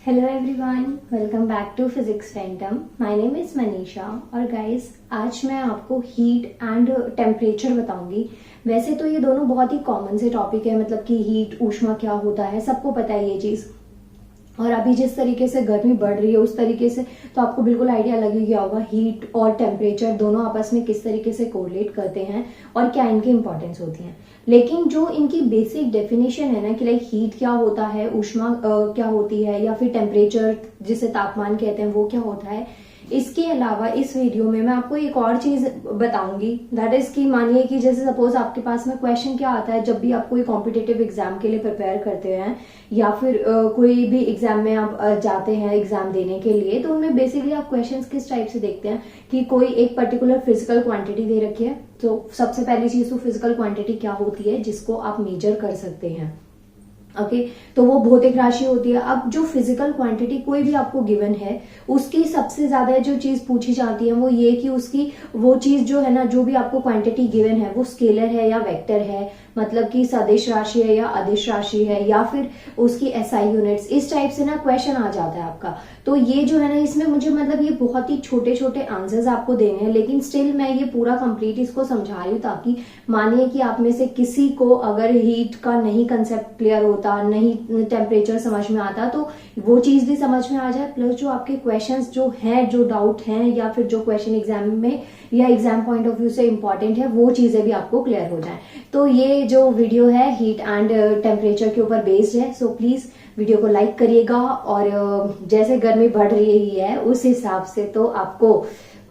Hello everyone, welcome back to physics phantom. My name is Manisha और guys आज मैं आपको हीट एंड टेम्परेचर बताऊंगी। वैसे तो ये दोनों बहुत ही कॉमन से टॉपिक है, मतलब कि हीट ऊष्मा क्या होता है सबको पता है ये चीज। और अभी जिस तरीके से गर्मी बढ़ रही है उस तरीके से तो आपको बिल्कुल आइडिया लग ही गया होगा हीट और टेम्परेचर दोनों आपस में किस तरीके से कोरिलेट करते हैं और क्या इनकी इंपॉर्टेंस होती है। लेकिन जो इनकी बेसिक डेफिनेशन है ना कि लाइक हीट क्या होता है, ऊष्मा क्या होती है, या फिर टेम्परेचर जिसे तापमान कहते हैं वो क्या होता है, इसके अलावा इस वीडियो में मैं आपको एक और चीज बताऊंगी। दैट इज कि मानिए कि जैसे सपोज आपके पास में क्वेश्चन क्या आता है जब भी आप कोई कॉम्पिटेटिव एग्जाम के लिए प्रिपेयर करते हैं या फिर कोई भी एग्जाम में आप जाते हैं एग्जाम देने के लिए, तो उनमें बेसिकली आप क्वेश्चंस किस टाइप से देखते हैं कि कोई एक पर्टिकुलर फिजिकल क्वांटिटी दे रखी है। तो सबसे पहली चीज तो फिजिकल क्वांटिटी क्या होती है जिसको आप मेजर कर सकते हैं। ओके तो वो भौतिक राशि होती है। अब जो फिजिकल क्वांटिटी कोई भी आपको गिवन है उसकी सबसे ज्यादा जो चीज पूछी जाती है वो ये कि उसकी वो चीज जो है ना, जो भी आपको क्वांटिटी गिवन है वो स्केलर है या वेक्टर है, मतलब कि सदिश राशि है या अदिश राशि है, या फिर उसकी एसआई यूनिट्स, इस टाइप से ना क्वेश्चन आ जाता है आपका। तो ये जो है ना इसमें मुझे मतलब ये बहुत ही छोटे छोटे आंसर्स आपको देने हैं, लेकिन स्टिल मैं ये पूरा कंप्लीट इसको समझा रही हूँ ताकि मानिए कि आप में से किसी को अगर हीट का नहीं कंसेप्ट क्लियर होता, नहीं टेम्परेचर समझ में आता, तो वो चीज भी समझ में आ जाए। प्लस जो आपके क्वेश्चंस जो हैं, जो डाउट हैं या फिर जो क्वेश्चन एग्जाम में या एग्जाम पॉइंट ऑफ व्यू से इंपॉर्टेंट है वो चीजें भी आपको क्लियर हो जाए। तो ये जो वीडियो है हीट एंड टेम्परेचर के ऊपर बेस्ड है, सो प्लीज वीडियो को लाइक करिएगा। और जैसे गर्मी बढ़ रही है उस हिसाब से तो आपको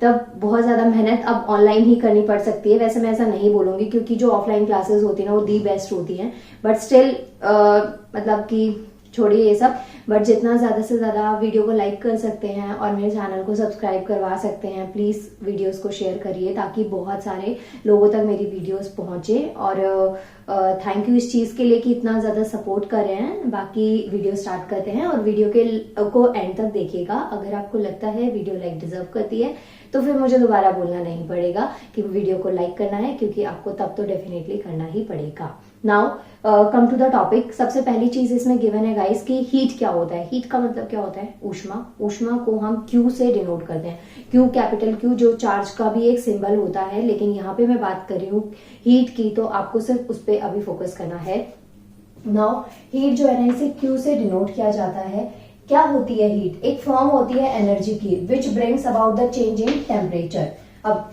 तब बहुत ज्यादा मेहनत अब ऑनलाइन ही करनी पड़ सकती है। वैसे मैं ऐसा नहीं बोलूंगी क्योंकि जो ऑफलाइन क्लासेस होती है ना वो दी बेस्ट होती हैं, बट स्टिल मतलब कि छोड़िए ये सब। बट जितना ज्यादा से ज्यादा वीडियो को लाइक कर सकते हैं और मेरे चैनल को सब्सक्राइब करवा सकते हैं, प्लीज वीडियोस को शेयर करिए ताकि बहुत सारे लोगों तक मेरी वीडियोस पहुंचे। और थैंक यू इस चीज के लिए कि इतना ज्यादा सपोर्ट कर रहे हैं। बाकी वीडियो स्टार्ट करते हैं और वीडियो को एंड तक देखिएगा। अगर आपको लगता है वीडियो लाइक डिजर्व करती है तो फिर मुझे दोबारा बोलना नहीं पड़ेगा कि वीडियो को लाइक करना है, क्योंकि आपको तब तो डेफिनेटली करना ही पड़ेगा। Now come to the topic. सबसे पहली चीज इसमें गिवन है गाइस कि हीट क्या होता है। हीट का मतलब क्या होता है? ऊष्मा। ऊष्मा को हम क्यू से डिनोट करते हैं। क्यू, कैपिटल क्यू, जो चार्ज का भी एक सिंबल होता है, लेकिन यहाँ पे मैं बात कर रही हूँ हीट की, तो आपको सिर्फ उस पर अभी फोकस करना है। नाउ हीट जो है ना इसे क्यू से डिनोट किया जाता है। क्या होती है हीट? एक फॉर्म होती है एनर्जी की which brings about the change in temperature. अब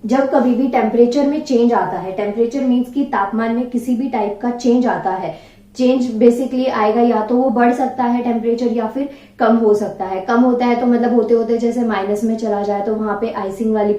जब कभी भी टेम्परेचर में चेंज आता है, टेम्परेचर मीन्स कि तापमान में किसी भी टाइप का चेंज आता है, चेंज बेसिकली आएगा या तो वो बढ़ सकता है टेम्परेचर या फिर कम हो सकता है। कम होता है तो मतलब होते होते जैसे माइनस में चला जाए तो वहां पे आइसिंग वाली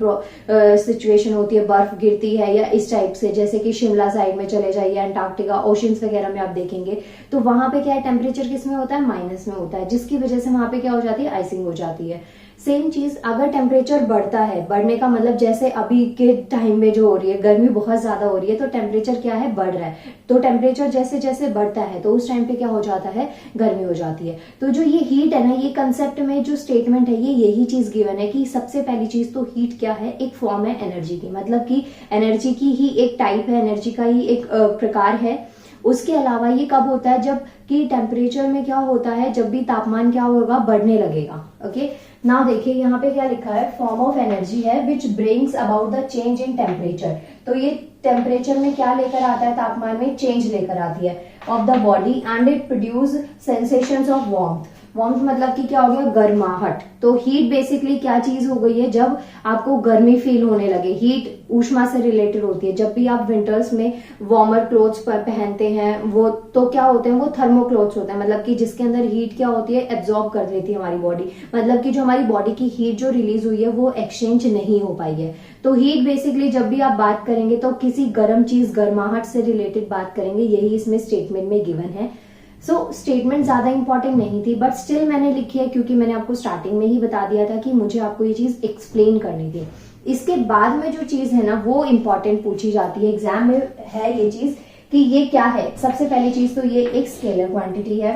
सिचुएशन होती है, बर्फ गिरती है या इस टाइप से, जैसे कि शिमला साइड में चले जाइए, अंटार्कटिका, ओशंस वगैरह में आप देखेंगे तो वहां पे क्या है, टेम्परेचर किस में होता है? माइनस में होता है, जिसकी वजह से वहां पे क्या हो जाती है? आइसिंग हो जाती है। सेम चीज अगर टेम्परेचर बढ़ता है, बढ़ने का मतलब जैसे अभी के टाइम में जो हो रही है गर्मी बहुत ज्यादा हो रही है, तो टेम्परेचर क्या है? बढ़ रहा है। तो टेम्परेचर जैसे जैसे बढ़ता है तो उस टाइम पे क्या हो जाता है? गर्मी हो जाती है। तो जो ये हीट है ना, ये कंसेप्ट में जो स्टेटमेंट है ये यही चीज गिवन है कि सबसे पहली चीज तो हीट क्या है? एक फॉर्म है एनर्जी की, मतलब कि एनर्जी की ही एक टाइप है, एनर्जी का ही एक प्रकार है। उसके अलावा ये कब होता है? जब कि टेम्परेचर में क्या होता है, जब भी तापमान क्या होगा? बढ़ने लगेगा। ओके नाउ देखिए यहाँ पे क्या लिखा है, फॉर्म ऑफ एनर्जी है which brings about the change in temperature. तो ये टेम्परेचर में क्या लेकर आता है? तापमान में चेंज लेकर आती है of the body and it produce sensations of warmth. Warmth मतलब कि क्या हो गया? गर्माहट। तो हीट बेसिकली क्या चीज हो गई है? जब आपको गर्मी फील होने लगे। हीट ऊष्मा से रिलेटेड होती है। जब भी आप विंटर्स में वार्मर क्लोथ्स पर पहनते हैं वो तो क्या होते हैं? वो थर्मो क्लोथ्स होते हैं, मतलब कि जिसके अंदर हीट क्या होती है? एब्जॉर्ब कर लेती है हमारी बॉडी, मतलब कि जो हमारी बॉडी की हीट जो रिलीज हुई है वो एक्सचेंज नहीं हो पाई है। तो हीट बेसिकली जब भी आप बात करेंगे तो किसी गर्म चीज, गर्माहट से रिलेटेड बात करेंगे, यही इसमें स्टेटमेंट में गिवन है। स्टेटमेंट ज्यादा इंपॉर्टेंट नहीं थी, बट स्टिल मैंने लिखी है क्योंकि मैंने आपको स्टार्टिंग में ही बता दिया था कि मुझे आपको ये चीज एक्सप्लेन करनी थी। इसके बाद में जो चीज है ना वो इंपॉर्टेंट पूछी जाती है एग्जाम में, है ये चीज कि ये क्या है। सबसे पहली चीज तो ये एक स्केलर क्वांटिटी है।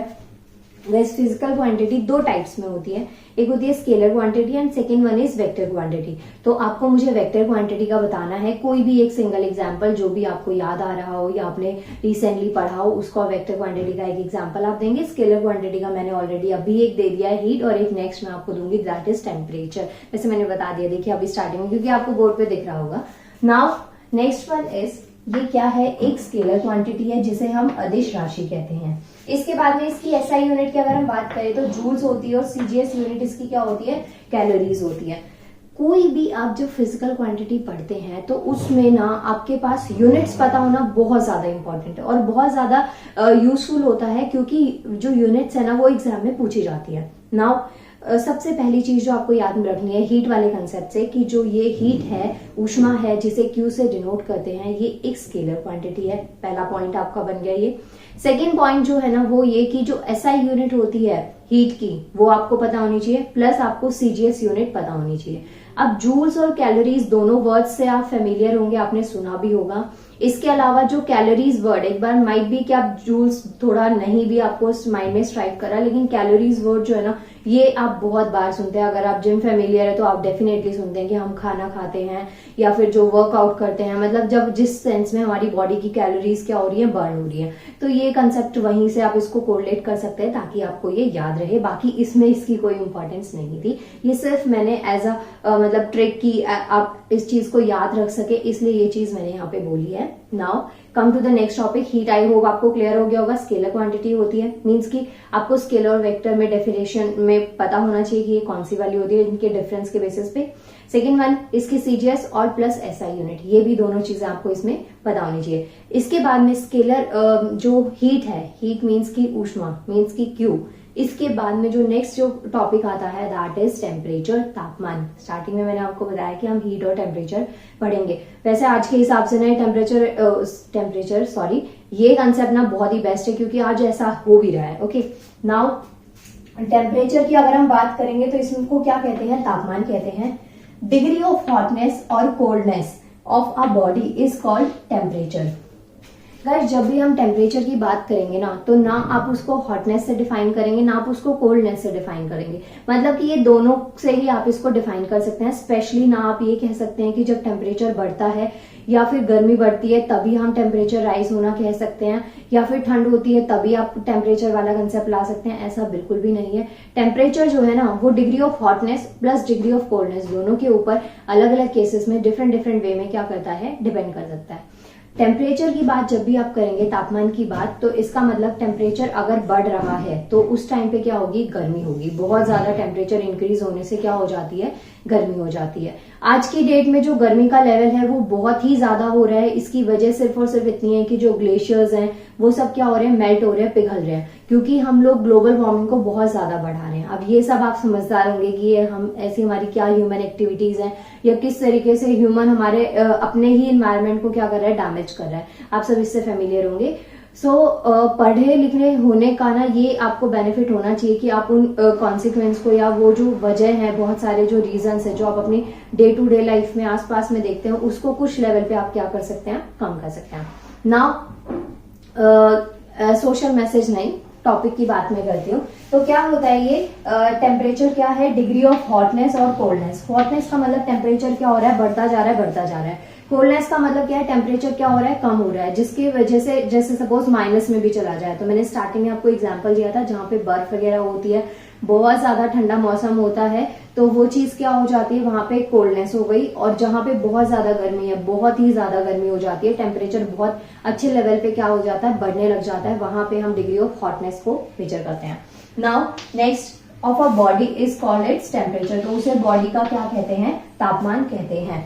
गैस फिजिकल क्वांटिटी दो टाइप्स में होती है, एक होती है scalar quantity and second one is vector quantity. तो आपको मुझे वेक्टर क्वांटिटी का बताना है, कोई भी एक सिंगल एग्जांपल जो भी आपको याद आ रहा हो या आपने रिसेंटली पढ़ा हो उसको वेक्टर क्वांटिटी का एक एग्जांपल आप देंगे। स्केलर क्वांटिटी का मैंने ऑलरेडी अभी एक दे दिया है हीट, और एक नेक्स्ट मैं आपको दूंगी दैट इज टेम्परेचर। वैसे मैंने बता दिया, देखिए अभी स्टार्टिंग में, क्योंकि आपको बोर्ड पे दिख रहा होगा। नाउ नेक्स्ट वन इज, ये क्या है, एक स्केलर क्वांटिटी है जिसे हम अदिश राशि कहते हैं। इसके बाद में इसकी एसआई यूनिट की अगर हम बात करें तो जूल्स होती है, और सीजीएस यूनिट इसकी क्या होती है, कैलोरीज होती है। कोई भी आप जब फिजिकल क्वांटिटी पढ़ते हैं तो उसमें ना आपके पास यूनिट्स पता होना बहुत ज्यादा इंपॉर्टेंट है और बहुत ज्यादा यूजफुल होता है, क्योंकि जो यूनिट्स है ना वो एग्जाम में पूछी जाती है। नाउ सबसे पहली चीज जो आपको याद में रखनी है हीट वाले कंसेप्ट से, कि जो ये हीट है, ऊष्मा है, जिसे क्यू से डिनोट करते हैं, ये एक स्केलर क्वांटिटी है। पहला पॉइंट आपका बन गया ये। सेकेंड पॉइंट जो है ना वो ये कि जो एसआई यूनिट होती है हीट की वो आपको पता होनी चाहिए, प्लस आपको सीजीएस यूनिट पता होनी चाहिए। अब जूल्स और कैलोरीज दोनों वर्ड्स से आप फेमिलियर होंगे, आपने सुना भी होगा। इसके अलावा जो कैलोरीज वर्ड, एक बार माइट भी कि आप जूल्स थोड़ा नहीं भी आपको माइंड में स्ट्राइक करा, लेकिन कैलोरीज वर्ड जो है ना ये आप बहुत बार सुनते हैं। अगर आप जिम फेमिलियर है तो आप डेफिनेटली सुनते हैं कि हम खाना खाते हैं या फिर जो वर्कआउट करते हैं, मतलब जब जिस सेंस में हमारी बॉडी की कैलोरीज क्या हो रही है, बर्न हो रही है। तो ये कंसेप्ट वहीं से आप इसको कोरिलेट कर सकते हैं ताकि आपको ये याद रहे। बाकी इसमें इसकी कोई इंपॉर्टेंस नहीं थी, ये सिर्फ मैंने एज अ मतलब ट्रिक की आप इस चीज को याद रख सके, इसलिए ये चीज मैंने यहाँ पे बोली है। Now come to the next topic, heat. I hope आपको क्लियर हो गया होगा। स्केलर क्वांटिटी होती है, मींस कि आपको स्केलर और वेक्टर में डेफिनेशन में पता होना चाहिए कि ये कौन सी वाली होती है, इनके डिफरेंस के बेसिस पे। सेकेंड वन इसकी सीजीएस और प्लस एसआई यूनिट, ये भी दोनों चीजें आपको इसमें पता होनी चाहिए। इसके बाद में स्केलर जो हीट है, हीट मीन्स की ऊष्मा, मीन्स की क्यू। इसके बाद में जो नेक्स्ट जो टॉपिक आता है दैट इज टेम्परेचर, तापमान। स्टार्टिंग में मैंने आपको बताया कि हम हीट और टेम्परेचर पढ़ेंगे। वैसे आज के हिसाब से ना टेम्परेचर सॉरी ये कंसेप्ट ना बहुत ही बेस्ट है, क्योंकि आज ऐसा हो भी रहा है। ओके, नाउ टेम्परेचर की अगर हम बात करेंगे तो इसको क्या कहते हैं, तापमान कहते हैं। डिग्री ऑफ हॉटनेस और coldness of a body is called temperature. Guys जब भी हम टेम्परेचर की बात करेंगे ना, तो ना आप उसको हॉटनेस से डिफाइन करेंगे ना आप उसको कोल्डनेस से डिफाइन करेंगे, मतलब कि ये दोनों से ही आप इसको डिफाइन कर सकते हैं। स्पेशली ना आप ये कह सकते हैं कि जब टेम्परेचर बढ़ता है या फिर गर्मी बढ़ती है तभी हम टेम्परेचर राइज होना कह सकते हैं, या फिर ठंड होती है तभी आप टेम्परेचर वाला कंसेप्ट ला सकते हैं। ऐसा बिल्कुल भी नहीं है। टेम्परेचर जो है ना वो degree of hotness plus degree of coldness दोनों के ऊपर अलग अलग केसेस में डिफरेंट वे में क्या करता है, डिपेंड कर सकता है। टेम्परेचर की बात जब भी आप करेंगे, तापमान की बात, तो इसका मतलब टेम्परेचर अगर बढ़ रहा है तो उस टाइम पे क्या होगी, गर्मी होगी। बहुत ज्यादा टेम्परेचर इंक्रीज होने से क्या हो जाती है, गर्मी हो जाती है। आज की डेट में जो गर्मी का लेवल है वो बहुत ही ज्यादा हो रहा है। इसकी वजह सिर्फ और सिर्फ इतनी है कि जो ग्लेशियर्स हैं वो सब क्या हो रहे हैं, मेल्ट हो रहे हैं, पिघल रहे हैं, क्योंकि हम लोग ग्लोबल वार्मिंग को बहुत ज्यादा बढ़ा रहे हैं। अब ये सब आप समझदार होंगे कि ये हम ऐसी हमारी क्या ह्यूमन एक्टिविटीज हैं या किस तरीके से ह्यूमन हमारे अपने ही इन्वायरमेंट को क्या कर रहा है, डैमेज कर रहा है। आप सब इससे फेमिलियर होंगे। पढ़े लिखने होने का ना ये आपको बेनिफिट होना चाहिए कि आप उन कॉन्सिक्वेंस को या वो जो वजह है, बहुत सारे जो रीजंस है जो आप अपनी डे टू डे लाइफ में आसपास में देखते हैं, उसको कुछ लेवल पे आप क्या कर सकते हैं, कम कर सकते हैं। नाउ सोशल मैसेज नहीं, टॉपिक की बात मैं करती हूँ। तो क्या होता है ये टेम्परेचर क्या है, डिग्री ऑफ हॉटनेस और कोल्डनेस। हॉटनेस का मतलब टेम्परेचर क्या हो रहा है, बढ़ता जा रहा है, बढ़ता जा रहा है। कोल्डनेस का मतलब क्या है, टेम्परेचर क्या हो रहा है, कम हो रहा है, जिसकी वजह से जैसे सपोज माइनस में भी चला जाए। तो मैंने स्टार्टिंग में आपको एग्जांपल दिया था जहां पे बर्फ वगैरह होती है, बहुत ज्यादा ठंडा मौसम होता है, तो वो चीज क्या हो जाती है, वहां पे कोल्डनेस हो गई। और जहां पे बहुत ज्यादा गर्मी है, बहुत ही ज्यादा गर्मी हो जाती है, टेम्परेचर बहुत अच्छे लेवल पे क्या हो जाता है, बढ़ने लग जाता है, वहां पे हम डिग्री ऑफ हॉटनेस को मेजर करते हैं। Now next of a body is called its temperature. तो उसे बॉडी का क्या कहते हैं, तापमान कहते हैं।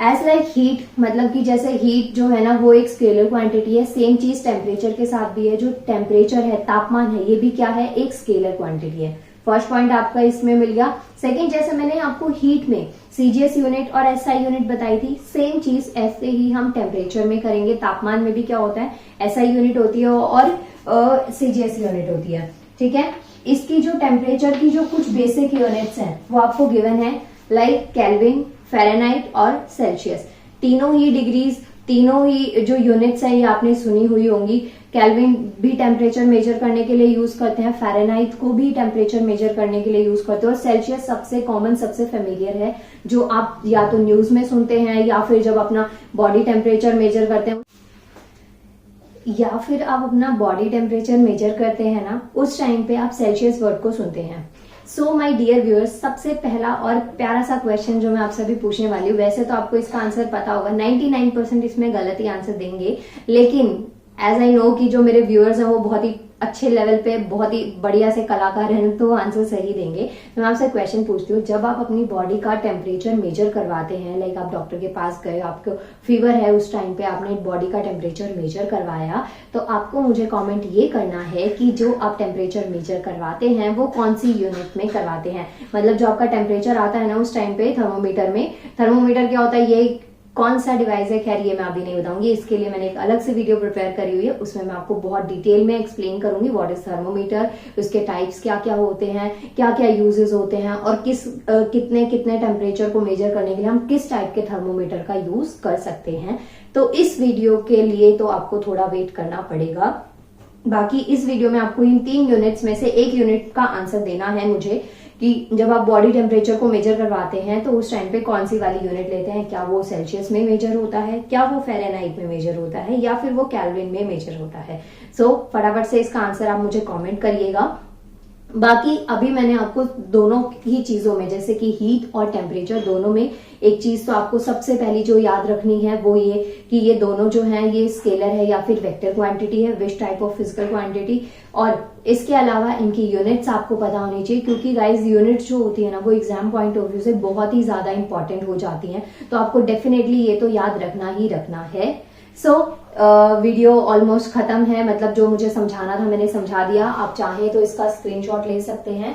एज लाइक हीट, मतलब कि जैसे हीट जो है ना वो एक स्केलर क्वांटिटी है, सेम चीज टेम्परेचर के साथ भी है। जो टेम्परेचर है, तापमान है, ये भी क्या है, एक स्केलर क्वांटिटी है। फर्स्ट पॉइंट आपका इसमें मिल गया। सेकंड, जैसे मैंने आपको हीट में सीजीएस यूनिट और एसआई यूनिट बताई थी, सेम चीज ऐसे ही हम टेम्परेचर में करेंगे। तापमान में भी क्या होता है, एसआई यूनिट होती है और सीजीएस यूनिट होती है। ठीक है, इसकी जो टेम्परेचर की जो कुछ बेसिक यूनिट्स हैं वो आपको गिवन है, लाइक केल्विन, फ़ारेनहाइट और सेल्सियस। तीनों ही डिग्रीज तीनों ही जो यूनिट्स है ये आपने सुनी हुई होंगी। केल्विन भी टेम्परेचर मेजर करने के लिए यूज करते हैं, फ़ारेनहाइट को भी टेम्परेचर मेजर करने के लिए यूज करते हैं, और सेल्सियस सबसे कॉमन, सबसे फेमिलियर है, जो आप या तो न्यूज में सुनते हैं या फिर जब अपना बॉडी टेम्परेचर मेजर करते हैं, या फिर आप अपना बॉडी टेम्परेचर मेजर करते हैं ना, उस टाइम पे आप सेल्सियस वर्ड को सुनते हैं। सो माय डियर व्यूअर्स, सबसे पहला और प्यारा सा क्वेश्चन जो मैं आपसे भी पूछने वाली हूँ, वैसे तो आपको इसका आंसर पता होगा, 99% इसमें गलत ही आंसर देंगे, लेकिन एज आई नो कि जो मेरे व्यूअर्स हैं वो बहुत ही अच्छे लेवल पे, बहुत ही बढ़िया से कलाकार हैं, तो आंसर सही देंगे। तो मैं आपसे क्वेश्चन पूछती हूँ, जब आप अपनी बॉडी का टेम्परेचर मेजर करवाते हैं, लाइक आप डॉक्टर के पास गए, आपको फीवर है, उस टाइम पे आपने बॉडी का टेम्परेचर मेजर करवाया, तो आपको मुझे कमेंट ये करना है कि जो आप टेम्परेचर मेजर करवाते हैं वो कौन सी यूनिट में करवाते हैं। मतलब जो आपका टेम्परेचर आता है ना उस टाइम पे थर्मोमीटर में, थर्मोमीटर क्या होता है, ये कौन सा डिवाइस है, खैर ये मैं अभी नहीं बताऊंगी, इसके लिए मैंने एक अलग से वीडियो प्रिपेयर करी हुई है, उसमें मैं आपको बहुत डिटेल में एक्सप्लेन करूंगी व्हाट इज थर्मोमीटर, उसके टाइप्स क्या क्या होते हैं, क्या क्या यूजेस होते हैं, और कितने कितने टेम्परेचर को मेजर करने के लिए हम किस टाइप के थर्मोमीटर का यूज कर सकते हैं। तो इस वीडियो के लिए तो आपको थोड़ा वेट करना पड़ेगा। बाकी इस वीडियो में आपको इन 3 यूनिट्स में से एक यूनिट का आंसर देना है मुझे, कि जब आप बॉडी टेम्परेचर को मेजर करवाते हैं तो उस टाइम पे कौन सी वाली यूनिट लेते हैं, क्या वो सेल्सियस में मेजर होता है, क्या वो फ़ारेनहाइट में मेजर होता है, या फिर वो केल्विन में मेजर होता है। सो फटाफट से इसका आंसर आप मुझे कमेंट करिएगा। बाकी अभी मैंने आपको दोनों ही चीजों में, जैसे कि हीट और टेम्परेचर, दोनों में एक चीज तो आपको सबसे पहली जो याद रखनी है वो ये कि ये दोनों जो हैं ये स्केलर है या फिर वेक्टर क्वांटिटी है, which type of physical quantity, और इसके अलावा इनकी यूनिट्स आपको पता होनी चाहिए, क्योंकि गाइज यूनिट्स जो होती है ना वो एग्जाम पॉइंट ऑफ व्यू से बहुत ही ज्यादा इंपॉर्टेंट हो जाती हैं, तो आपको डेफिनेटली ये तो याद रखना ही रखना है। सो वीडियो ऑलमोस्ट खत्म है, मतलब जो मुझे समझाना था मैंने समझा दिया। आप चाहें तो इसका स्क्रीनशॉट ले सकते हैं,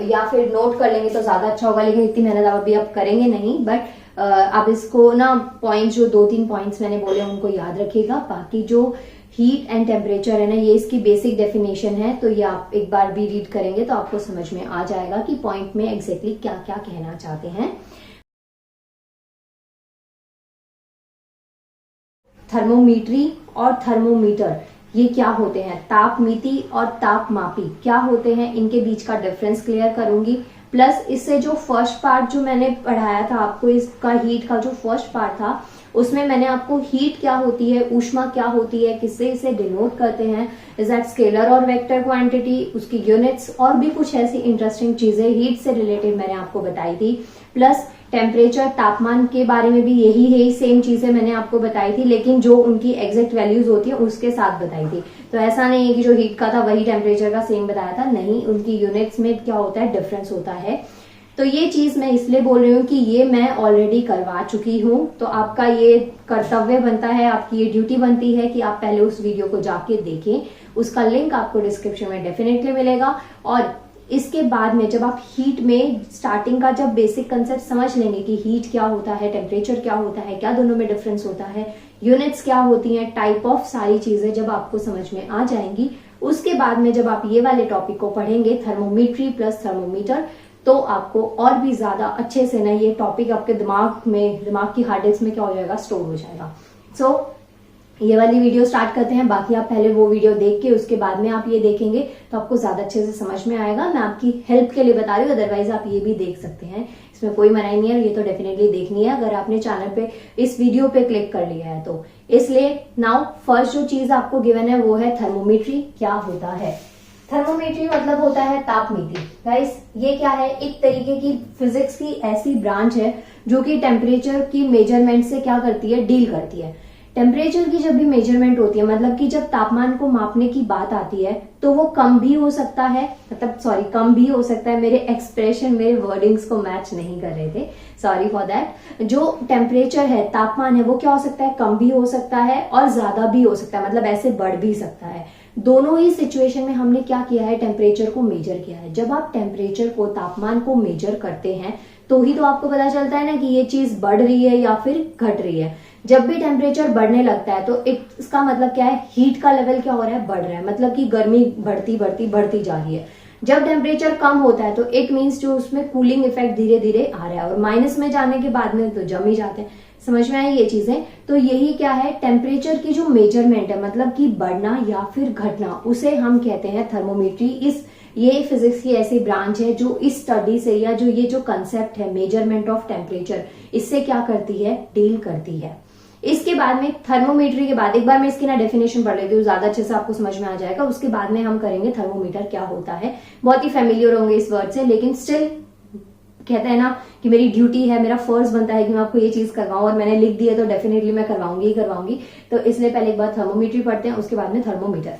या फिर नोट कर लेंगे तो ज्यादा अच्छा होगा, लेकिन इतनी मेहनत अभी आप करेंगे नहीं, बट आप इसको ना पॉइंट्स, जो 2-3 पॉइंट्स मैंने बोले उनको याद रखिएगा। बाकी जो हीट एंड टेम्परेचर है ना, ये इसकी बेसिक डेफिनेशन है, तो ये आप एक बार भी रीड करेंगे तो आपको समझ में आ जाएगा कि पॉइंट में एग्जैक्टली क्या क्या कहना चाहते हैं। थर्मोमीट्री और थर्मोमीटर ये क्या होते हैं, तापमीति और तापमापी क्या होते हैं, इनके बीच का डिफरेंस क्लियर करूंगी। प्लस इससे जो फर्स्ट पार्ट जो मैंने पढ़ाया था आपको, इसका हीट का जो फर्स्ट पार्ट था, उसमें मैंने आपको हीट क्या होती है, ऊष्मा क्या होती है, किससे इसे डिनोट करते हैं, इज दैट स्केलर और वेक्टर क्वांटिटी, उसकी यूनिट्स, और भी कुछ ऐसी इंटरेस्टिंग चीजें हीट से रिलेटेड मैंने आपको बताई थी। प्लस टेम्परेचर, तापमान के बारे में भी यही है, सेम चीजें मैंने आपको बताई थी, लेकिन जो उनकी एग्जैक्ट वैल्यूज होती है उसके साथ बताई थी। तो ऐसा नहीं है कि जो हीट का था वही टेम्परेचर का सेम बताया था, नहीं, उनकी यूनिट्स में क्या होता है, डिफरेंस होता है। तो ये चीज मैं इसलिए बोल रही हूँ कि ये मैं ऑलरेडी करवा चुकी हूँ, तो आपका ये कर्तव्य बनता है, आपकी ये ड्यूटी बनती है कि आप पहले उस वीडियो को जाके देखें। उसका लिंक आपको डिस्क्रिप्शन में डेफिनेटली मिलेगा। और इसके बाद में जब आप हीट में स्टार्टिंग का जब बेसिक कंसेप्ट समझ लेंगे कि हीट क्या होता है, टेम्परेचर क्या होता है, क्या दोनों में डिफरेंस होता है, यूनिट्स क्या होती हैं, टाइप ऑफ सारी चीजें जब आपको समझ में आ जाएंगी, उसके बाद में जब आप ये वाले टॉपिक को पढ़ेंगे, थर्मोमीट्री प्लस थर्मोमीटर, तो आपको और भी ज्यादा अच्छे से ना ये टॉपिक आपके दिमाग में, दिमाग की हार्ड डिस्क में क्या हो जाएगा, स्टोर हो जाएगा। सो ये वाली वीडियो स्टार्ट करते हैं। बाकी आप पहले वो वीडियो देख के उसके बाद में आप ये देखेंगे तो आपको ज्यादा अच्छे से समझ में आएगा। मैं आपकी हेल्प के लिए बता रही हूँ, अदरवाइज आप ये भी देख सकते हैं, इसमें कोई मनाही नहीं है, ये तो डेफिनेटली देखनी है अगर आपने चैनल पे इस वीडियो पे क्लिक कर लिया है तो। इसलिए नाउ फर्स्ट जो चीज आपको गिवन है वो है थर्मोमीट्री। क्या होता है थर्मोमीट्री? मतलब होता है तापमीति। गाइस ये क्या है, एक तरीके की फिजिक्स की ऐसी ब्रांच है जो कि टेम्परेचर की मेजरमेंट से क्या करती है, डील करती है। टेम्परेचर की जब भी मेजरमेंट होती है, मतलब कि जब तापमान को मापने की बात आती है तो वो कम भी हो सकता है, कम भी हो सकता है, मेरे एक्सप्रेशन, मेरे वर्डिंग्स को मैच नहीं कर रहे थे, सॉरी फॉर दैट। जो टेम्परेचर है, तापमान है, वो क्या हो सकता है, कम भी हो सकता है और ज्यादा भी हो सकता है, मतलब ऐसे बढ़ भी सकता है। दोनों ही सिचुएशन में हमने क्या किया है, टेम्परेचर को मेजर किया है। जब आप टेम्परेचर को, तापमान को मेजर करते हैं तो ही तो आपको पता चलता है ना कि ये चीज बढ़ रही है या फिर घट रही है। जब भी टेम्परेचर बढ़ने लगता है तो इसका मतलब क्या है, हीट का लेवल क्या हो रहा है, बढ़ रहा है, मतलब कि गर्मी बढ़ती जा रही है। जब टेम्परेचर कम होता है तो इट मीन्स जो उसमें कूलिंग इफेक्ट धीरे धीरे आ रहा है, और माइनस में जाने के बाद में तो जम ही जाते हैं। समझ में आई ये चीजें। तो यही क्या है, टेम्परेचर की जो मेजरमेंट है, मतलब कि बढ़ना या फिर घटना, उसे हम कहते हैं थर्मोमेट्री। ये फिजिक्स की ऐसी ब्रांच है जो इस स्टडी से, या जो ये जो कंसेप्ट है मेजरमेंट ऑफ टेम्परेचर, इससे क्या करती है, डील करती है। इसके बाद में थर्मोमीटर के बाद एक बार मैं इसकी ना डेफिनेशन पढ़ लेती हूँ, ज्यादा अच्छे से आपको समझ में आ जाएगा। उसके बाद में हम करेंगे थर्मोमीटर क्या होता है। बहुत ही फेमिलियर होंगे इस वर्ड से, लेकिन स्टिल कहते हैं ना कि मेरी ड्यूटी है, मेरा फर्ज बनता है कि मैं आपको ये चीज करवाऊं, और मैंने लिख दिया तो डेफिनेटली मैं करवाऊंगी ही करवाऊंगी। तो इसलिए पहले एक बार थर्मोमीटर पढ़ते हैं, उसके बाद में थर्मोमीटर।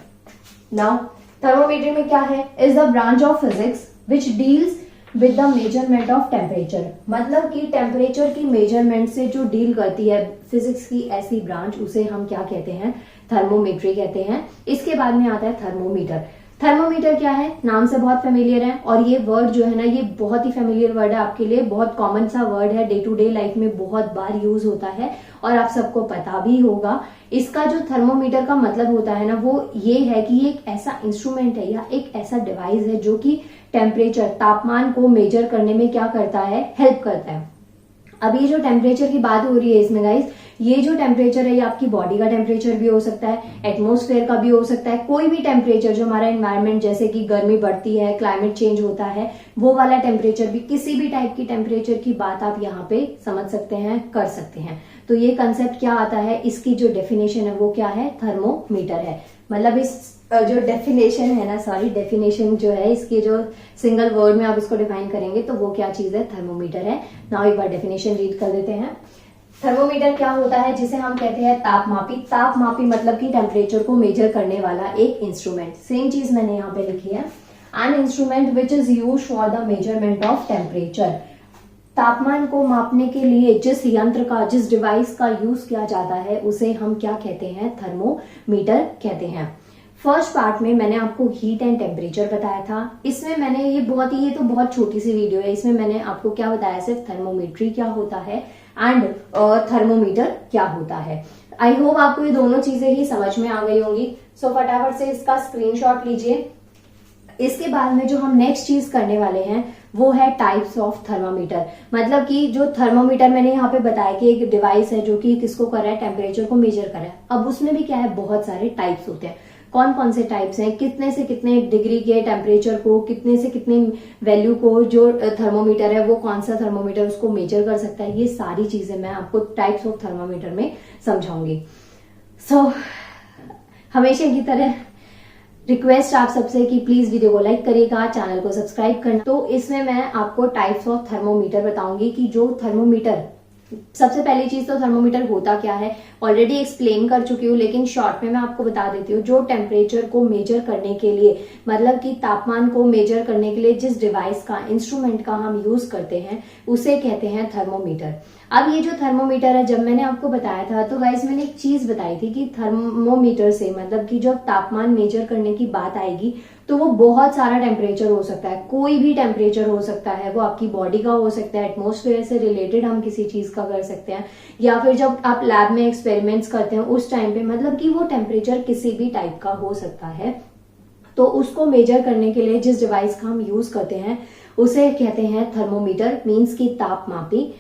नाउ थर्मोमीटर में क्या है, is the branch of physics which deals with the measurement of temperature, मतलब कि टेम्परेचर की मेजरमेंट से जो डील करती है फिजिक्स की ऐसी ब्रांच, उसे हम क्या कहते हैं, थर्मोमेट्री कहते हैं। इसके बाद में आता है थर्मोमीटर। थर्मोमीटर क्या है, नाम से बहुत फेमिलियर है, और ये वर्ड जो है ना, ये बहुत ही फेमिलियर वर्ड है आपके लिए, बहुत कॉमन सा वर्ड है, डे टू डे लाइफ में बहुत बार यूज होता है और आप सबको पता भी होगा। इसका जो थर्मोमीटर का मतलब होता है ना, वो ये है कि ये एक ऐसा इंस्ट्रूमेंट है या एक ऐसा डिवाइस है जो कि टेम्परेचर, तापमान को मेजर करने में क्या करता है, हेल्प करता है। अब ये जो टेम्परेचर की बात हो रही है इसमें गाइस, ये जो टेम्परेचर है ये आपकी बॉडी का टेम्परेचर भी हो सकता है, एटमॉस्फेयर का भी हो सकता है, कोई भी टेम्परेचर जो हमारा एनवायरनमेंट, जैसे कि गर्मी बढ़ती है, क्लाइमेट चेंज होता है, वो वाला टेम्परेचर भी, किसी भी टाइप की टेम्परेचर की बात आप यहाँ पे समझ सकते हैं, कर सकते हैं। तो ये कंसेप्ट क्या आता है, इसकी जो डेफिनेशन है वो क्या है, थर्मोमीटर है। मतलब इस जो डेफिनेशन है ना, सॉरी डेफिनेशन जो है, इसके जो सिंगल वर्ड में आप इसको डिफाइन करेंगे तो वो क्या चीज है, थर्मोमीटर है। नाउ एक बार डेफिनेशन रीड कर देते हैं। थर्मोमीटर क्या होता है, जिसे हम कहते हैं तापमापी। तापमापी मतलब कि टेम्परेचर को मेजर करने वाला एक इंस्ट्रूमेंट। सेम चीज मैंने यहाँ पे लिखी है, an instrument which is use for the measurement of temperature. तापमान को मापने के लिए जिस यंत्र का, जिस डिवाइस का यूज किया जाता है, उसे हम क्या कहते हैं, थर्मोमीटर कहते हैं। फर्स्ट पार्ट में मैंने आपको हीट एंड टेम्परेचर बताया था। इसमें मैंने ये तो बहुत छोटी सी वीडियो है, इसमें मैंने आपको क्या बताया, सिर्फ थर्मोमेट्री क्या होता है एंड थर्मोमीटर क्या होता है। आई होप आपको ये दोनों चीजें ही समझ में आ गई होंगी। सो फटाफट से इसका स्क्रीनशॉट लीजिए। इसके बाद में जो हम नेक्स्ट चीज करने वाले हैं वो है टाइप्स ऑफ थर्मामीटर। मतलब कि जो थर्मोमीटर मैंने यहाँ पे बताया कि एक डिवाइस है जो कि किसको कर रहा है, टेम्परेचर को मेजर कर रहा है। अब उसमें भी क्या है, बहुत सारे टाइप्स होते हैं। कौन कौन से टाइप्स हैं, कितने से कितने डिग्री के टेम्परेचर को, कितने से कितने वैल्यू को जो थर्मोमीटर है वो कौन सा थर्मोमीटर उसको मेजर कर सकता है, ये सारी चीजें मैं आपको टाइप्स ऑफ थर्मोमीटर में समझाऊंगी। सो हमेशा की तरह रिक्वेस्ट आप सबसे कि प्लीज वीडियो को लाइक करिएगा, चैनल को सब्सक्राइब करना। तो इसमें मैं आपको टाइप्स ऑफ थर्मोमीटर बताऊंगी कि जो थर्मोमीटर, सबसे पहली चीज तो थर्मोमीटर होता क्या है ऑलरेडी एक्सप्लेन कर चुकी हूँ, लेकिन शॉर्ट में मैं आपको बता देती हूँ। जो टेम्परेचर को मेजर करने के लिए, मतलब कि तापमान को मेजर करने के लिए जिस डिवाइस का, इंस्ट्रूमेंट का हम यूज करते हैं, उसे कहते हैं थर्मोमीटर। अब ये जो थर्मोमीटर है, जब मैंने आपको बताया था तो गाइस मैंने एक चीज बताई थी कि थर्मोमीटर से, मतलब कि जब तापमान मेजर करने की बात आएगी तो वो बहुत सारा टेम्परेचर हो सकता है, कोई भी टेम्परेचर हो सकता है। वो आपकी बॉडी का हो सकता है, एटमॉस्फेयर से रिलेटेड हम किसी चीज का कर सकते हैं, या फिर जब आप लैब में एक्सपेरिमेंट्स करते हैं उस टाइम पे, मतलब कि वो टेम्परेचर किसी भी टाइप का हो सकता है। तो उसको मेजर करने के लिए जिस डिवाइस का हम यूज करते हैं उसे कहते हैं थर्मोमीटर, मीन्स की तापमापी।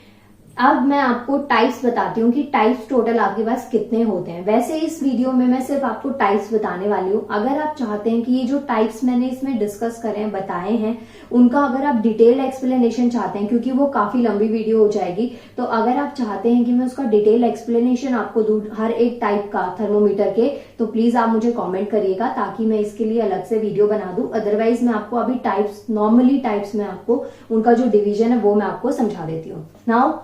अब मैं आपको टाइप्स बताती हूँ कि टाइप्स टोटल आपके पास कितने होते हैं। वैसे इस वीडियो में मैं सिर्फ आपको टाइप्स बताने वाली हूँ। अगर आप चाहते हैं कि ये जो टाइप्स मैंने इसमें डिस्कस करे हैं, बताए हैं, उनका अगर आप डिटेल एक्सप्लेनेशन चाहते हैं, क्योंकि वो काफी लंबी वीडियो हो जाएगी, तो अगर आप चाहते हैं कि मैं उसका डिटेल एक्सप्लेनेशन आपको दूं हर एक टाइप का थर्मोमीटर के, तो प्लीज आप मुझे कॉमेंट करिएगा ताकि मैं इसके लिए अलग से वीडियो बना दूं। अदरवाइज मैं आपको अभी टाइप्स, नॉर्मली टाइप्स में आपको उनका जो डिवीजन है वो मैं आपको समझा देती हूँ। नाउ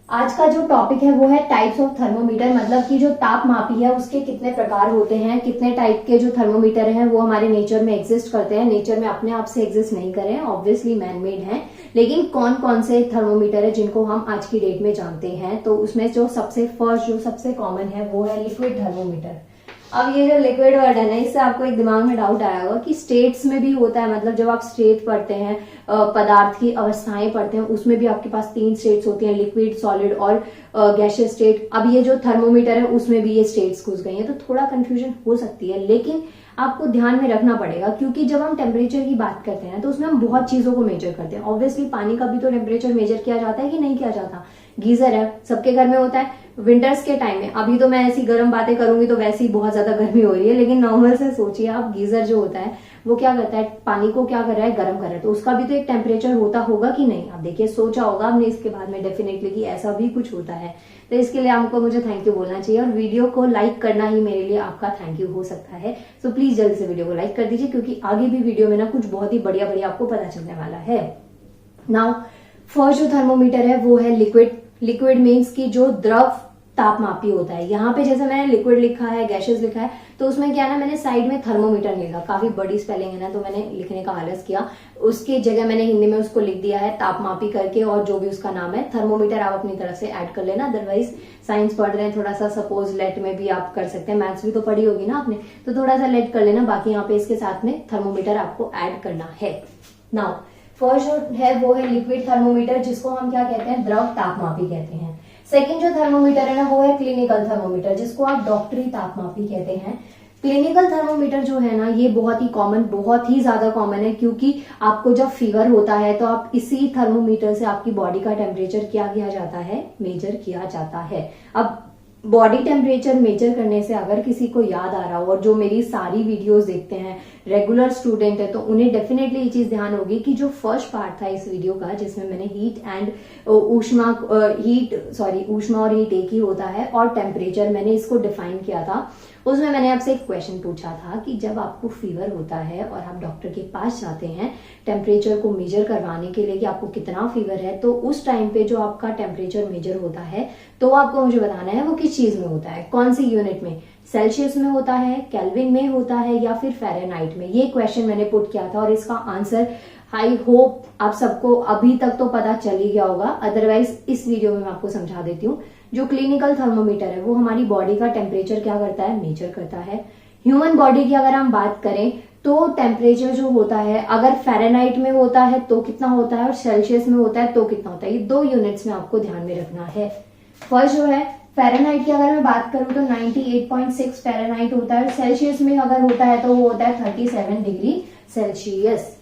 आज का जो टॉपिक है वो है टाइप्स ऑफ थर्मोमीटर, मतलब कि जो तापमापी है उसके कितने प्रकार होते हैं, कितने टाइप के जो थर्मोमीटर हैं वो हमारे नेचर में एग्जिस्ट करते हैं। नेचर में अपने आप से एग्जिस्ट नहीं कर रहे हैं, ऑब्वियसली मैन मेड हैं, लेकिन कौन कौन से थर्मोमीटर है जिनको हम आज की डेट में जानते हैं। तो उसमें जो सबसे फर्स्ट, जो सबसे कॉमन है वो है लिक्विड थर्मोमीटर। अब ये जो लिक्विड वर्ड है ना, इससे आपको एक दिमाग में डाउट आया होगा कि स्टेट्स में भी होता है। मतलब जब आप स्टेट पढ़ते हैं, पदार्थ की अवस्थाएं पढ़ते हैं, उसमें भी आपके पास 3 स्टेट्स होती हैं, लिक्विड, सॉलिड और गैसियस स्टेट। अब ये जो थर्मोमीटर है उसमें भी ये स्टेट्स घुस गई हैं, तो थोड़ा कंफ्यूजन हो सकती है। लेकिन आपको ध्यान में रखना पड़ेगा, क्योंकि जब हम टेम्परेचर की बात करते हैं तो उसमें हम बहुत चीजों को मेजर करते हैं। ऑब्वियसली पानी का भी तो टेम्परेचर मेजर किया जाता है कि नहीं किया जाता। गीजर है, सबके घर में होता है। विंटर्स के टाइम में, अभी तो मैं ऐसी गर्म बातें करूंगी तो वैसे ही बहुत ज्यादा गर्मी हो रही है, लेकिन नॉर्मल से सोचिए आप, गीजर जो होता है वो क्या करता है, पानी को क्या कर रहा है, गर्म कर रहा है, तो उसका भी तो एक टेम्परेचर होता होगा कि नहीं। आप देखिए, सोचा होगा आपने इसके बाद में डेफिनेटली कि ऐसा भी कुछ होता है। तो इसके लिए आपको मुझे थैंक यू बोलना चाहिए, और वीडियो को लाइक करना ही मेरे लिए आपका थैंक यू हो सकता है। सो प्लीज जल्दी से वीडियो को लाइक कर दीजिए, क्योंकि आगे भी वीडियो में ना कुछ बहुत ही बढ़िया बढ़िया आपको पता चलने वाला है। नाउ फर्स्ट जो थर्मोमीटर है वो है लिक्विड। लिक्विड मीन्स की जो द्रव तापमापी होता है। यहाँ पे जैसे मैंने लिक्विड लिखा है, गैसेस लिखा है, तो उसमें क्या है ना, मैंने साइड में थर्मोमीटर लिखा, काफी बड़ी स्पेलिंग है ना, तो मैंने लिखने का आलस किया। उसकी जगह मैंने हिंदी में उसको लिख दिया है तापमापी करके, और जो भी उसका नाम है थर्मोमीटर आप अपनी तरफ से ऐड कर लेना। अदरवाइज साइंस पढ़ रहे हैं, थोड़ा सा सपोज लेट में भी आप कर सकते हैं, मैथ्स भी तो पढ़ी होगी ना आपने, तो थोड़ा सा लेट कर लेना। बाकी यहाँ पे इसके साथ में थर्मोमीटर आपको ऐड करना है। नाउ फर्स्ट जो है वो है लिक्विड थर्मोमीटर, जिसको हम क्या कहते हैं, द्रव तापमापी कहते हैं। सेकंड जो थर्मोमीटर है ना वो है क्लिनिकल थर्मोमीटर, जिसको आप डॉक्टरी तापमापी कहते हैं। क्लिनिकल थर्मोमीटर जो है ना, ये बहुत ही कॉमन, बहुत ही ज्यादा कॉमन है, क्योंकि आपको जब फीवर होता है तो आप इसी थर्मोमीटर से आपकी बॉडी का टेम्परेचर क्या किया जाता है, मेजर किया जाता है। अब बॉडी टेम्परेचर मेजर करने से अगर किसी को याद आ रहा हो, और जो मेरी सारी वीडियोस देखते हैं, रेगुलर स्टूडेंट है, तो उन्हें डेफिनेटली ये चीज ध्यान होगी कि जो फर्स्ट पार्ट था इस वीडियो का, जिसमें मैंने ऊष्मा और हीट एक ही होता है, और टेम्परेचर मैंने इसको डिफाइन किया था। उसमें मैंने आपसे एक क्वेश्चन पूछा था कि जब आपको फीवर होता है और आप डॉक्टर के पास जाते हैं टेम्परेचर को मेजर करवाने के लिए कि आपको कितना फीवर है, तो उस टाइम पे जो आपका टेम्परेचर मेजर होता है, तो आपको मुझे बताना है वो किस चीज में होता है, कौन सी यूनिट में, सेल्सियस में होता है, केल्विन में होता है, या फिर फ़ारेनहाइट में। ये क्वेश्चन मैंने पुट किया था, और इसका आंसर आई होप आप सबको अभी तक तो पता चल ही गया होगा। अदरवाइज इस वीडियो में मैं आपको समझा देती हूँ। जो क्लिनिकल थर्मोमीटर है वो हमारी बॉडी का टेम्परेचर क्या करता है, मेजर करता है। ह्यूमन बॉडी की अगर हम बात करें तो टेम्परेचर जो होता है, अगर फ़ारेनहाइट में होता है तो कितना होता है, और सेल्सियस में होता है तो कितना होता है, ये दो यूनिट्स में आपको ध्यान में रखना है। फर्स्ट जो है फ़ारेनहाइट की अगर मैं बात करूं तो 98.6 फ़ारेनहाइट होता है। सेल्सियस में अगर होता है तो वो होता है 37 डिग्री सेल्सियस।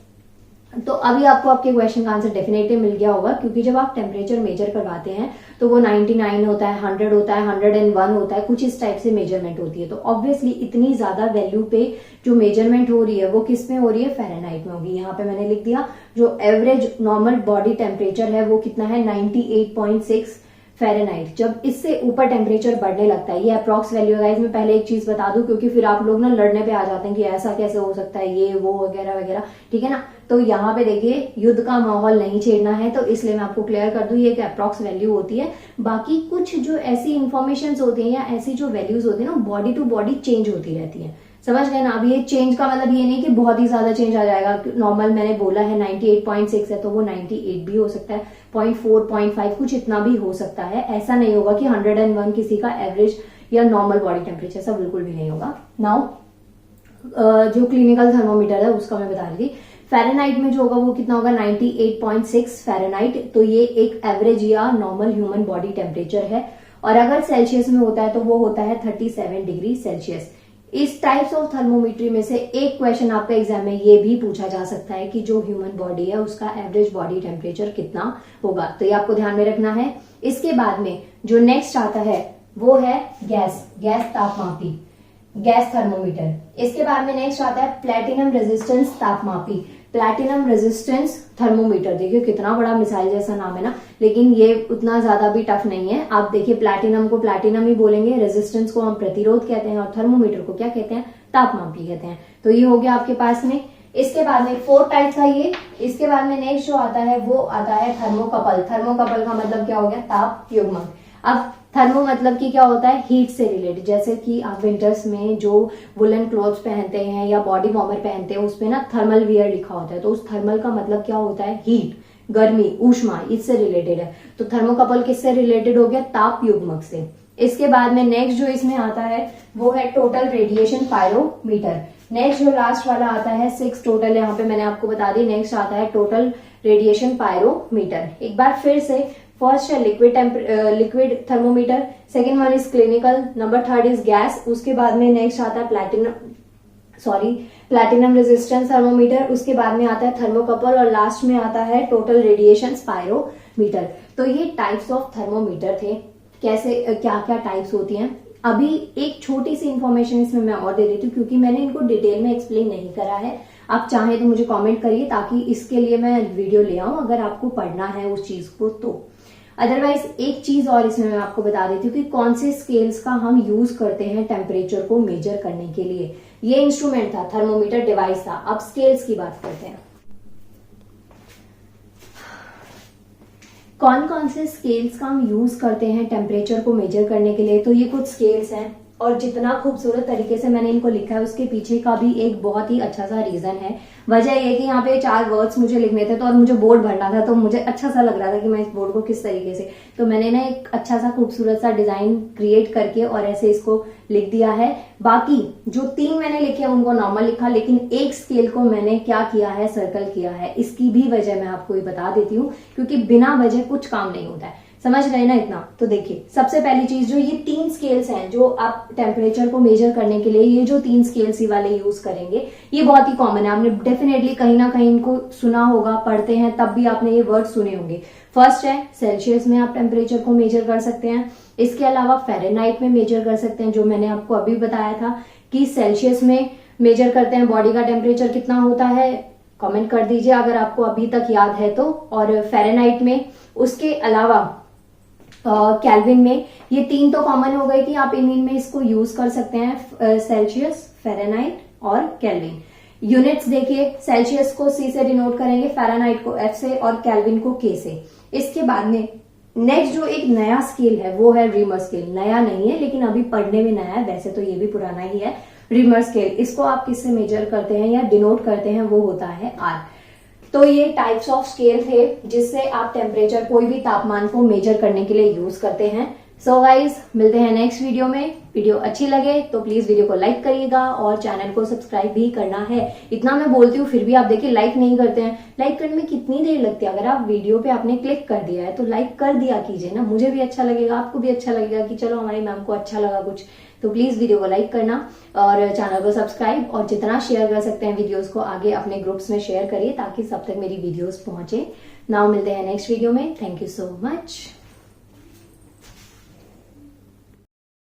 तो अभी आपको आपके क्वेश्चन का आंसर डेफिनेटली मिल गया होगा, क्योंकि जब आप टेम्परेचर मेजर करवाते हैं तो वो 99 होता है, 100 होता है, 101 होता है, कुछ इस टाइप से मेजरमेंट होती है। तो ऑब्वियसली इतनी ज्यादा वैल्यू पे जो मेजरमेंट हो रही है वो किस में हो रही है, फ़ारेनहाइट में होगी। यहाँ पे मैंने लिख दिया जो एवरेज नॉर्मल बॉडी टेम्परेचर है वो कितना है, 98.6 फ़ारेनहाइट। जब इससे ऊपर टेम्परेचर बढ़ने लगता है, ये अप्रॉक्स वैल्यू है। इसमें पहले एक चीज बता दूं, क्योंकि फिर आप लोग ना लड़ने पे आ जाते हैं कि ऐसा कैसे हो सकता है, ये वो वगैरह वगैरह, ठीक है ना। तो यहाँ पे देखिए, युद्ध का माहौल नहीं छेड़ना है, तो इसलिए मैं आपको क्लियर कर दूं, ये एक अप्रॉक्स वैल्यू होती है। बाकी कुछ जो ऐसी इंफॉर्मेशन होती है या ऐसी जो वैल्यूज होती है ना, बॉडी टू बॉडी चेंज होती रहती है, समझ गए ना। अब ये चेंज का मतलब ये नहीं कि बहुत ही ज्यादा चेंज आ जाएगा। नॉर्मल मैंने बोला है 98.6 है, तो वो 98 भी हो सकता है, 0.4 0.5 कुछ इतना भी हो सकता है। ऐसा नहीं होगा कि 101 किसी का एवरेज या नॉर्मल बॉडी टेम्परेचर, ऐसा बिल्कुल भी नहीं होगा। नाउ जो क्लिनिकल थर्मोमीटर है उसका मैं बता रही थी। फ़ारेनहाइट में जो होगा वो कितना होगा, 98.6 फ़ारेनहाइट। तो ये एक एवरेज या नॉर्मल ह्यूमन बॉडी टेम्परेचर है। और अगर सेल्सियस में होता है तो वो होता है 37 डिग्री सेल्सियस। इस टाइप्स ऑफ थर्मोमीट्री में से एक क्वेश्चन आपका एग्जाम में ये भी पूछा जा सकता है कि जो ह्यूमन बॉडी है उसका एवरेज बॉडी टेम्परेचर कितना होगा, तो ये आपको ध्यान में रखना है। इसके बाद में जो नेक्स्ट आता है वो है गैस तापमापी, गैस थर्मोमीटर। इसके बाद में नेक्स्ट आता है प्लेटिनम रेजिस्टेंस तापमापी, प्लेटिनम रेजिस्टेंस थर्मोमीटर। देखिए कितना बड़ा मिसाइल जैसा नाम है ना, लेकिन ये उतना ज्यादा भी टफ नहीं है। आप देखिए, प्लेटिनम को प्लेटिनम ही बोलेंगे, रेजिस्टेंस को हम प्रतिरोध कहते हैं, और थर्मोमीटर को क्या कहते हैं, तापमापी कहते हैं। तो ये हो गया आपके पास में। इसके बाद में 4 टाइप का ये। इसके बाद में नेक्स्ट जो आता है वो आता है थर्मोकपल। थर्मोकपल का मतलब क्या हो गया, ताप युग्मक। अब थर्मो मतलब कि क्या होता है, हीट से रिलेटेड। जैसे कि आप विंटर्स में जो वुलन क्लॉथ्स पहनते हैं या बॉडी वार्मर पहनते हैं, उसपे ना थर्मल वियर लिखा होता है, तो उस थर्मल का मतलब क्या होता है, हीट, गर्मी, ऊष्मा, इससे रिलेटेड है। तो थर्मोकपल किससे रिलेटेड हो गया, ताप युग्मक से। इसके बाद में नेक्स्ट जो इसमें आता है वो है टोटल रेडिएशन पायरोमीटर। नेक्स्ट जो लास्ट वाला आता है 6 टोटल, यहाँ पे मैंने आपको बता दी। नेक्स्ट आता है टोटल रेडिएशन पायरोमीटर। एक बार फिर से, फर्स्ट है liquid thermometer, second one is clinical, number 3 is gas. उसके बाद में नेक्स्ट आता है सॉरी प्लैटिनम रेजिस्टेंस थर्मोमीटर, उसके बाद में आता है थर्मोकपल और लास्ट में आता है टोटल रेडिएशन स्पायरोमीटर। तो ये टाइप्स ऑफ थर्मोमीटर थे, कैसे क्या क्या टाइप्स होती हैं। अभी एक छोटी सी इंफॉर्मेशन इसमें मैं और दे देती हूँ, क्योंकि मैंने इनको डिटेल में एक्सप्लेन नहीं करा है। आप चाहें तो मुझे कमेंट करिए, ताकि इसके लिए मैं वीडियो ले आऊं अगर आपको पढ़ना है उस चीज को तो। अदरवाइज एक चीज और इसमें मैं आपको बता देती हूँ कि कौन से स्केल्स का हम यूज करते हैं टेम्परेचर को मेजर करने के लिए। ये इंस्ट्रूमेंट था, थर्मोमीटर डिवाइस था। अब स्केल्स की बात करते हैं। कौन कौन से स्केल्स का हम यूज करते हैं टेम्परेचर को मेजर करने के लिए, तो ये कुछ स्केल्स हैं, और जितना खूबसूरत तरीके से मैंने इनको लिखा है उसके पीछे का भी एक बहुत ही अच्छा सा रीजन है। वजह ये कि यहाँ पे 4 वर्ड्स मुझे लिखने थे, तो और मुझे बोर्ड भरना था, तो मुझे अच्छा सा लग रहा था कि मैं इस बोर्ड को किस तरीके से, तो मैंने ना एक अच्छा सा खूबसूरत सा डिजाइन क्रिएट करके और ऐसे इसको लिख दिया है। बाकी जो 3 मैंने लिखे उनको नॉर्मल लिखा, लेकिन एक स्केल को मैंने क्या किया है, सर्कल किया है। इसकी भी वजह मैं आपको ये बता देती हूँ, क्योंकि बिना वजह कुछ काम नहीं होता है। समझ गए ना इतना? तो देखिए, सबसे पहली चीज, जो ये 3 स्केल्स हैं जो आप टेम्परेचर को मेजर करने के लिए ये जो 3 स्केल्स ही वाले यूज करेंगे, ये बहुत ही कॉमन है। आपने डेफिनेटली कहीं ना कहीं इनको सुना होगा, पढ़ते हैं तब भी आपने ये वर्ड सुने होंगे। फर्स्ट है सेल्सियस में आप टेम्परेचर को मेजर कर सकते हैं। इसके अलावा फ़ारेनहाइट में मेजर कर सकते हैं, जो मैंने आपको अभी बताया था कि सेल्सियस में मेजर करते हैं बॉडी का टेम्परेचर कितना होता है। कमेंट कर दीजिए अगर आपको अभी तक याद है तो। और फ़ारेनहाइट में, उसके अलावा केल्विन में, ये 3 तो कॉमन हो गए कि आप इन में इसको यूज कर सकते हैं, सेल्सियस, फ़ारेनहाइट और केल्विन। यूनिट्स देखिए, सेल्सियस को C से डिनोट करेंगे, फ़ारेनहाइट को F से और केल्विन को K से। इसके बाद में नेक्स्ट जो एक नया स्केल है वो है रीमर स्केल। नया नहीं है लेकिन अभी पढ़ने में नया है, वैसे तो ये भी पुराना ही है। रीमर स्केल, इसको आप किससे मेजर करते हैं या डिनोट करते हैं, वो होता है R। तो ये टाइप्स ऑफ स्केल थे जिससे आप टेम्परेचर, कोई भी तापमान को मेजर करने के लिए यूज करते हैं। सो गाइज, मिलते हैं नेक्स्ट वीडियो में। वीडियो अच्छी लगे तो प्लीज वीडियो को लाइक करिएगा और चैनल को सब्सक्राइब भी करना है। इतना मैं बोलती हूँ फिर भी आप देखिए लाइक नहीं करते हैं। लाइक करने में कितनी देर लगती है? अगर आप वीडियो पे आपने क्लिक कर दिया है तो लाइक कर दिया कीजिए ना, मुझे भी अच्छा लगेगा, आपको भी अच्छा लगेगा कि चलो हमारी मैम को अच्छा लगा कुछ। तो प्लीज वीडियो को लाइक करना और चैनल को सब्सक्राइब, और जितना शेयर कर सकते हैं वीडियोस को आगे अपने ग्रुप्स में शेयर करिए, ताकि सब तक मेरी वीडियोस पहुंचे। नाउ मिलते हैं नेक्स्ट वीडियो में। Thank you so much.